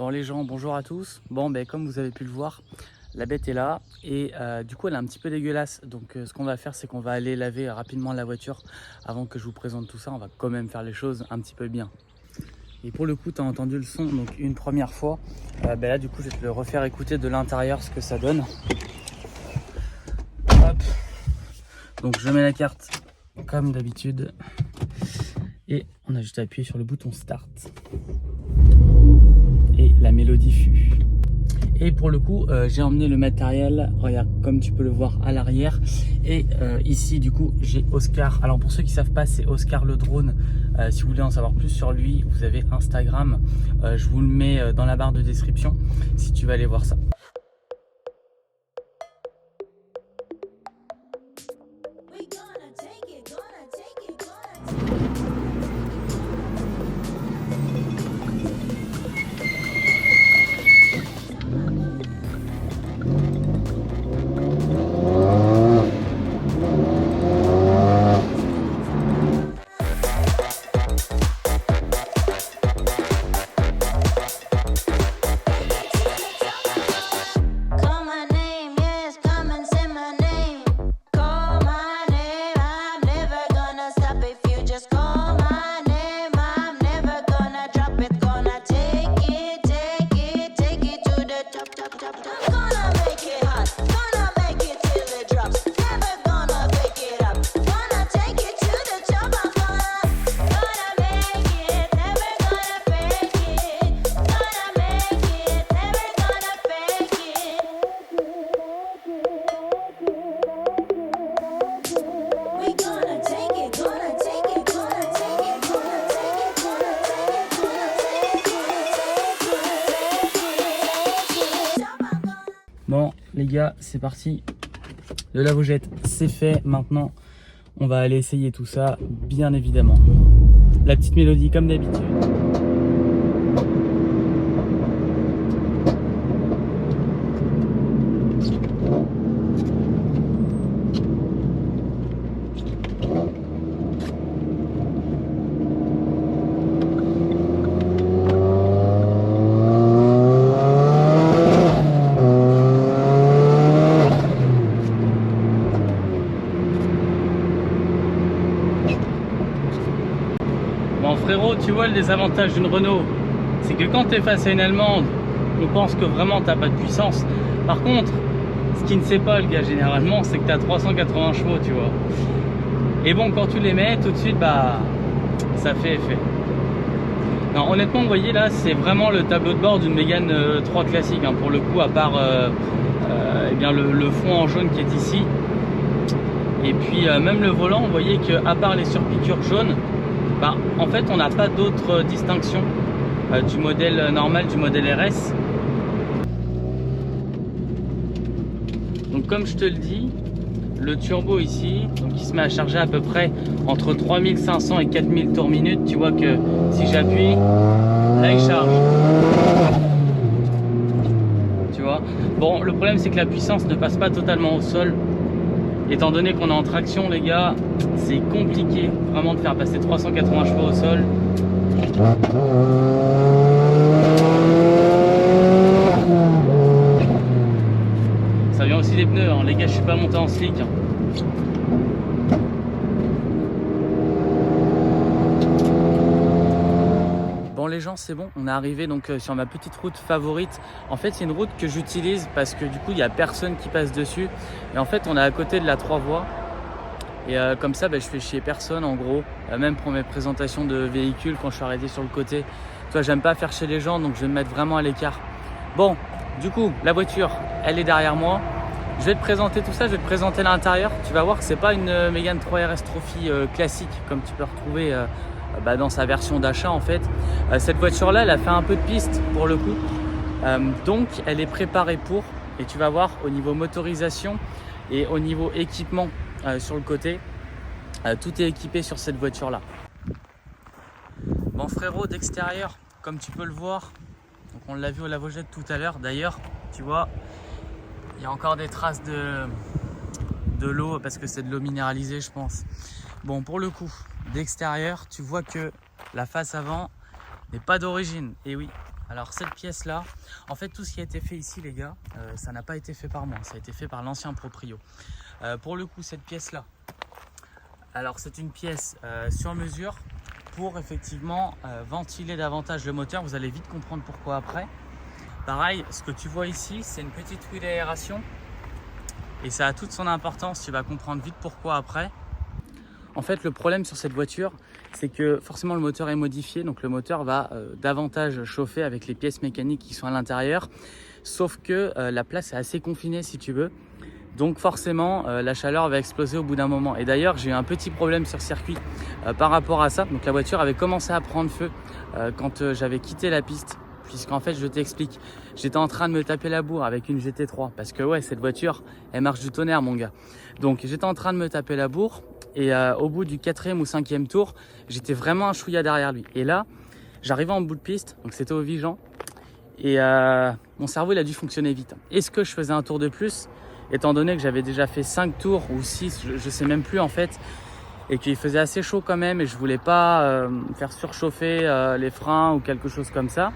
Bon les gens, bonjour à tous. Bon comme vous avez pu le voir, la bête est là et du coup elle est un petit peu dégueulasse. Donc ce qu'on va faire, c'est qu'on va aller laver rapidement la voiture avant que je vous présente tout ça. On va quand même faire les choses un petit peu bien. Et pour le coup, tu as entendu le son donc une première fois. Là du coup je vais te le refaire écouter de l'intérieur ce que ça donne. Hop. Donc je mets la carte comme d'habitude et on a juste à appuyer sur le bouton start. Et la mélodie fut. Et pour le coup, j'ai emmené le matériel, regarde, comme tu peux le voir à l'arrière. Et ici, du coup, j'ai Oscar. Alors pour ceux qui ne savent pas, c'est Oscar le drone. Si vous voulez en savoir plus sur lui, vous avez Instagram. Je vous le mets dans la barre de description si tu veux aller voir ça. Bon les gars, c'est parti. Le lave-jet c'est fait. Maintenant on va aller essayer tout ça, bien évidemment. La petite mélodie comme d'habitude. Bon frérot, tu vois le désavantage d'une Renault, c'est que quand tu es face à une Allemande, on pense que vraiment t'as pas de puissance. Par contre, ce qu'il ne sait pas le gars généralement, c'est que tu as 380 chevaux, tu vois. Et bon, quand tu les mets, tout de suite, ça fait effet. Non, honnêtement, vous voyez là, c'est vraiment le tableau de bord d'une Mégane 3 classique, hein, pour le coup, à part le fond en jaune qui est ici. Et puis même le volant, vous voyez que à part les surpiqûres jaunes, en fait on n'a pas d'autre distinction du modèle normal, du modèle RS. Donc comme je te le dis, le turbo ici, donc il se met à charger à peu près entre 3500 et 4000 tours minute. Tu vois que si j'appuie, là il charge. Tu vois. Bon, le problème c'est que la puissance ne passe pas totalement au sol. Étant donné qu'on est en traction les gars, c'est compliqué vraiment de faire passer 380 chevaux au sol. Ça vient aussi des pneus, hein. Les gars, je suis pas monté en slick. Bon les gens, c'est bon, on est arrivé donc sur ma petite route favorite. En fait c'est une route que j'utilise parce que du coup il n'y a personne qui passe dessus. Et en fait on est à côté de la 3 voies. Et comme ça je fais chier personne en gros. Même pour mes présentations de véhicules quand je suis arrêté sur le côté. Toi j'aime pas faire chier les gens, donc je vais me mettre vraiment à l'écart. Bon, du coup la voiture elle est derrière moi. Je vais te présenter tout ça, je vais te présenter l'intérieur. Tu vas voir que c'est pas une Mégane 3 RS Trophy classique comme tu peux retrouver dans sa version d'achat en fait. Cette voiture là elle a fait un peu de piste pour le coup, donc elle est préparée pour, et tu vas voir au niveau motorisation et au niveau équipement sur le côté, tout est équipé sur cette voiture là. Bon frérot, d'extérieur comme tu peux le voir, donc on l'a vu au lave-jet tout à l'heure d'ailleurs, tu vois il y a encore des traces de l'eau parce que c'est de l'eau minéralisée je pense. Bon pour le coup d'extérieur tu vois que la face avant n'est pas d'origine, et oui Alors cette pièce là, en fait tout ce qui a été fait ici les gars, ça n'a pas été fait par moi, ça a été fait par l'ancien proprio. Pour le coup cette pièce là, alors c'est une pièce sur mesure pour effectivement ventiler davantage le moteur, vous allez vite comprendre pourquoi après. Pareil, ce que tu vois ici c'est une petite huile d'aération et ça a toute son importance, tu vas comprendre vite pourquoi après. En fait, le problème sur cette voiture, c'est que forcément le moteur est modifié, donc le moteur va davantage chauffer avec les pièces mécaniques qui sont à l'intérieur, sauf que la place est assez confinée si tu veux, donc forcément la chaleur va exploser au bout d'un moment. Et d'ailleurs, j'ai eu un petit problème sur circuit par rapport à ça, donc la voiture avait commencé à prendre feu quand j'avais quitté la piste, puisqu'en fait, je t'explique, j'étais en train de me taper la bourre avec une GT3, parce que ouais, cette voiture, elle marche du tonnerre mon gars. Donc j'étais en train de me taper la bourre, et au bout du 4e ou 5e tour, j'étais vraiment un chouïa derrière lui. Et là, j'arrivais en bout de piste, donc c'était au Vigan. Et mon cerveau, il a dû fonctionner vite. Est-ce que je faisais un tour de plus, étant donné que j'avais déjà fait 5 tours ou 6, je sais même plus en fait, et qu'il faisait assez chaud quand même, et je voulais pas faire surchauffer les freins ou quelque chose comme ça.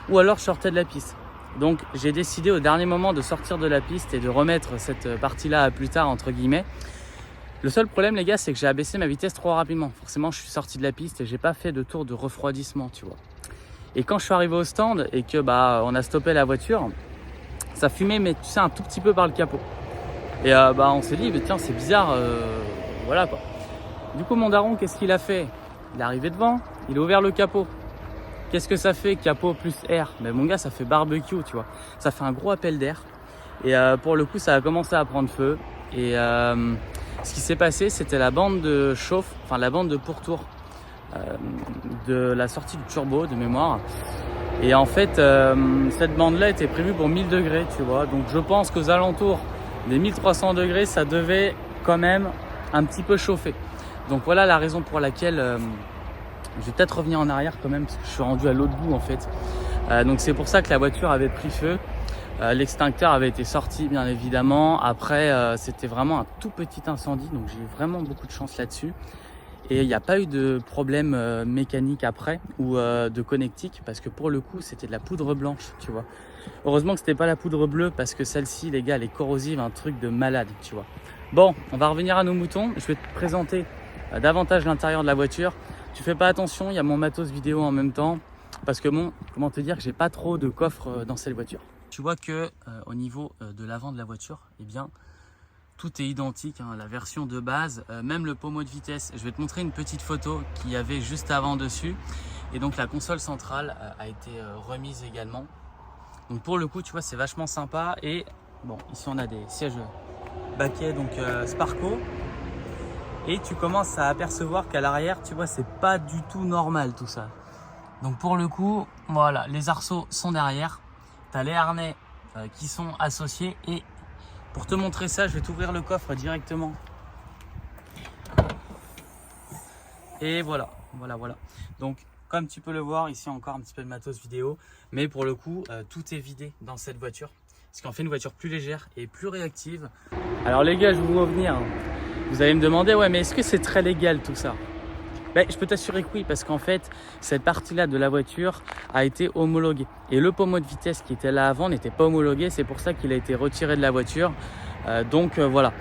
Ou alors je sortais de la piste. Donc j'ai décidé au dernier moment de sortir de la piste et de remettre cette partie-là à plus tard, entre guillemets. Le seul problème les gars, c'est que j'ai abaissé ma vitesse trop rapidement. Forcément, je suis sorti de la piste et j'ai pas fait de tour de refroidissement, tu vois. Et quand je suis arrivé au stand et que on a stoppé la voiture, ça fumait, mais tu sais, un tout petit peu par le capot. Et on s'est dit, mais tiens, c'est bizarre, voilà quoi. Du coup, mon daron, qu'est-ce qu'il a fait? Il est arrivé devant, il a ouvert le capot. Qu'est-ce que ça fait, capot plus air? Mais mon gars, ça fait barbecue, tu vois. Ça fait un gros appel d'air. Et pour le coup, ça a commencé à prendre feu. Et ce qui s'est passé, c'était la bande de chauffe, enfin la bande de pourtour de la sortie du turbo de mémoire. Et en fait, cette bande-là était prévue pour 1000 degrés, tu vois. Donc je pense qu'aux alentours des 1300 degrés, ça devait quand même un petit peu chauffer. Donc voilà la raison pour laquelle je vais peut-être revenir en arrière quand même, parce que je suis rendu à l'autre bout en fait. Donc c'est pour ça que la voiture avait pris feu. L'extincteur avait été sorti bien évidemment. Après c'était vraiment un tout petit incendie, donc j'ai eu vraiment beaucoup de chance là-dessus. Et il n'y a pas eu de problème mécanique après ou de connectique, parce que pour le coup c'était de la poudre blanche, tu vois. Heureusement que c'était pas la poudre bleue, parce que celle-ci les gars elle est corrosive, un truc de malade, tu vois. Bon, on va revenir à nos moutons. Je vais te présenter davantage l'intérieur de la voiture. Tu fais pas attention, il y a mon matos vidéo en même temps, parce que bon, comment te dire que j'ai pas trop de coffre dans cette voiture. Tu vois que au niveau de l'avant de la voiture, eh bien tout est identique, hein, la version de base, même le pommeau de vitesse. Je vais te montrer une petite photo qu'il y avait juste avant dessus. Et donc la console centrale a été remise également. Donc pour le coup, tu vois, c'est vachement sympa. Et bon, ici on a des sièges baquets, donc Sparco. Et tu commences à apercevoir qu'à l'arrière, tu vois, c'est pas du tout normal tout ça. Donc pour le coup, voilà, les arceaux sont derrière. Tu as les harnais qui sont associés. Et pour te montrer ça, je vais t'ouvrir le coffre directement. Et voilà. Donc comme tu peux le voir, ici encore un petit peu de matos vidéo. Mais pour le coup, tout est vidé dans cette voiture. Ce qui en fait une voiture plus légère et plus réactive. Alors les gars, je vais vous revenir. Vous allez me demander, ouais, mais est-ce que c'est très légal tout ça? Je peux t'assurer que oui, parce qu'en fait, cette partie-là de la voiture a été homologuée. Et le pommeau de vitesse qui était là avant n'était pas homologué, c'est pour ça qu'il a été retiré de la voiture. Donc voilà.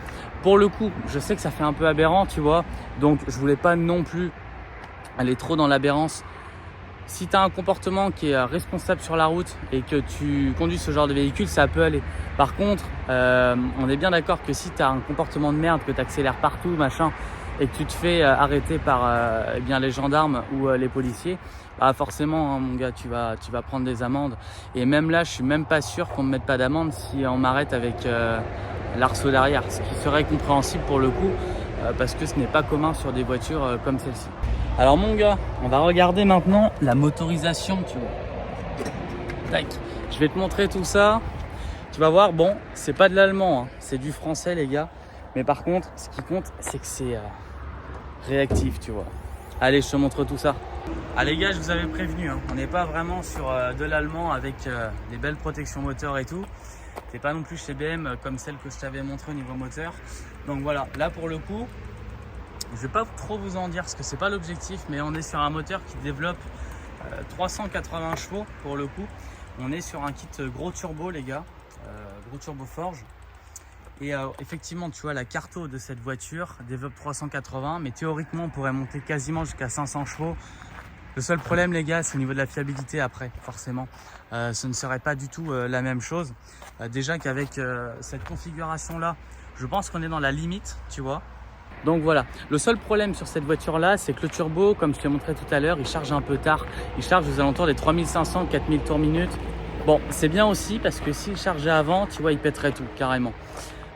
Pour le coup, je sais que ça fait un peu aberrant, tu vois. Donc je voulais pas non plus aller trop dans l'aberrance. Si tu as un comportement qui est responsable sur la route et que tu conduis ce genre de véhicule, ça peut aller. Par contre, on est bien d'accord que si tu as un comportement de merde, que tu accélères partout, machin, et que tu te fais arrêter par les gendarmes ou les policiers, forcément, hein, mon gars, tu vas prendre des amendes. Et même là, je suis même pas sûr qu'on me mette pas d'amende si on m'arrête avec l'arceau derrière, ce qui serait compréhensible pour le coup, parce que ce n'est pas commun sur des voitures comme celle-ci. Alors mon gars, on va regarder maintenant la motorisation, tu vois. Tac, je vais te montrer tout ça. Tu vas voir, bon, c'est pas de l'allemand, hein, c'est du français les gars. Mais par contre, ce qui compte, c'est que c'est réactif, tu vois. Allez, je te montre tout ça. Ah les gars, je vous avais prévenu, hein, on n'est pas vraiment sur de l'allemand avec des belles protections moteur et tout. C'est pas non plus chez BM comme celle que je t'avais montré au niveau moteur. Donc voilà, là pour le coup, je vais pas trop vous en dire parce que c'est pas l'objectif, mais on est sur un moteur qui développe 380 chevaux pour le coup. On est sur un kit gros turbo les gars, gros turbo forge. Et effectivement, tu vois la carto de cette voiture développe 380, mais théoriquement on pourrait monter quasiment jusqu'à 500 chevaux. Le seul problème les gars, c'est au niveau de la fiabilité après, forcément. Ce ne serait pas du tout la même chose. Déjà qu'avec cette configuration là, je pense qu'on est dans la limite, tu vois. Donc voilà, le seul problème sur cette voiture là, c'est que le turbo, comme je te l'ai montré tout à l'heure, il charge un peu tard. Il charge aux alentours des 3500-4000 tours minute. Bon, c'est bien aussi parce que s'il chargeait avant, tu vois, il pèterait tout carrément.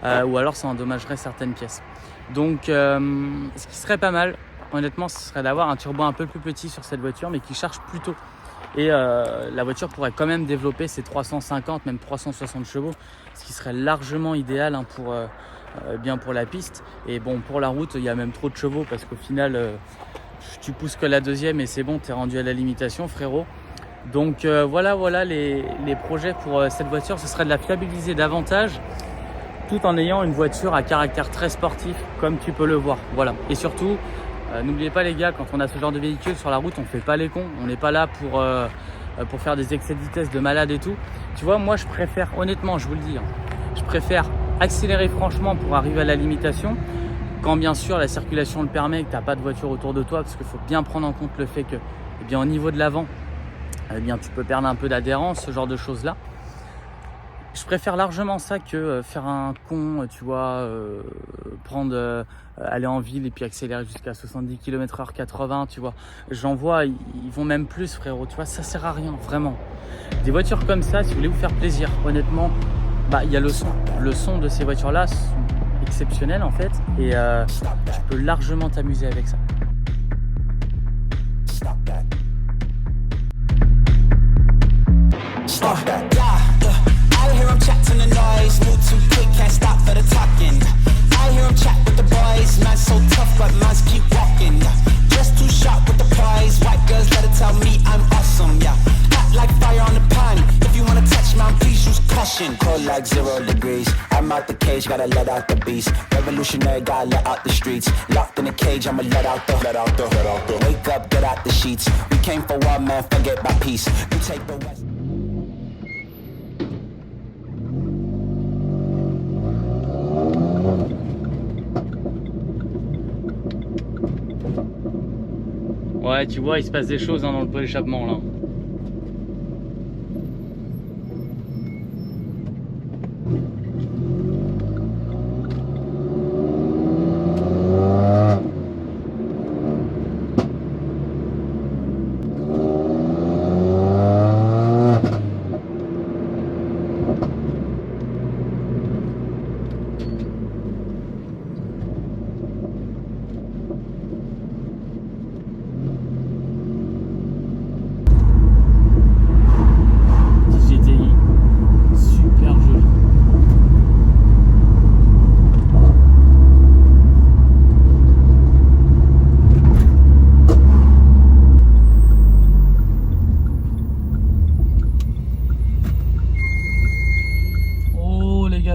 Ou alors ça endommagerait certaines pièces. Donc ce qui serait pas mal, honnêtement, ce serait d'avoir un turbo un peu plus petit sur cette voiture, mais qui charge plus tôt. Et la voiture pourrait quand même développer ses 350, même 360 chevaux, ce qui serait largement idéal hein, bien pour la piste. Et bon, pour la route, il y a même trop de chevaux parce qu'au final, tu pousses que la deuxième et c'est bon, tu es rendu à la limitation, frérot. Donc voilà les projets pour cette voiture. Ce serait de la fiabiliser davantage tout en ayant une voiture à caractère très sportif comme tu peux le voir. Voilà. Et surtout, n'oubliez pas les gars, quand on a ce genre de véhicule sur la route, on fait pas les cons. On n'est pas là pour faire des excès de vitesse de malade et tout. Tu vois, moi je préfère, honnêtement, je vous le dis, hein, je préfère accélérer franchement pour arriver à la limitation quand bien sûr la circulation le permet et que tu n'as pas de voiture autour de toi, parce qu'il faut bien prendre en compte le fait que eh bien, au niveau de l'avant, eh bien, tu peux perdre un peu d'adhérence, ce genre de choses là. Je préfère largement ça que faire un con, tu vois, aller en ville et puis accélérer jusqu'à 70 km/h, 80, tu vois. J'en vois, ils vont même plus, frérot, tu vois, ça sert à rien, vraiment. Des voitures comme ça, si vous voulez vous faire plaisir, honnêtement, bah, il y a le son. Le son de ces voitures-là sont exceptionnels en fait, et tu peux largement t'amuser avec ça. I hear him chat to the noise, move too quick, can't stop for the talking. I hear him chat with the boys, man so tough, but mans keep walking. Just too sharp with the prize, white girls let it tell me I'm awesome, yeah. Hot like fire on the pan, if you wanna touch man, please use caution. Cold like 0 degrees, I'm out the cage, gotta let out the beast. Revolutionary, gotta let out the streets. Locked in a cage, I'ma let out the. Wake up, get out the sheets. We came for one man, forget my peace. You take the west. Ouais, tu vois, il se passe des choses hein, dans le pot d'échappement là.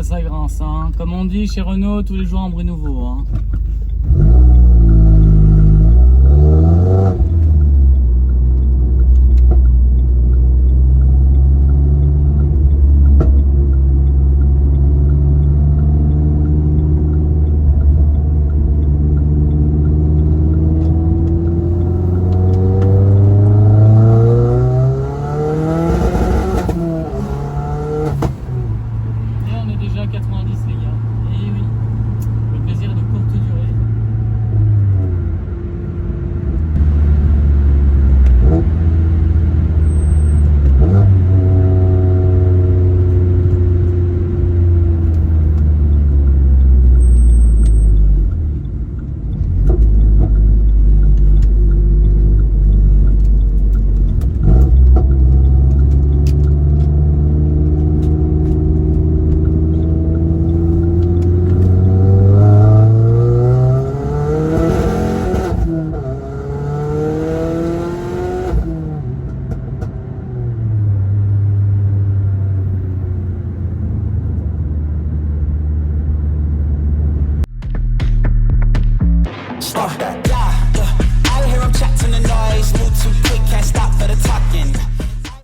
Ça grince, hein. Comme on dit chez Renault, tous les jours un bruit nouveau. Hein.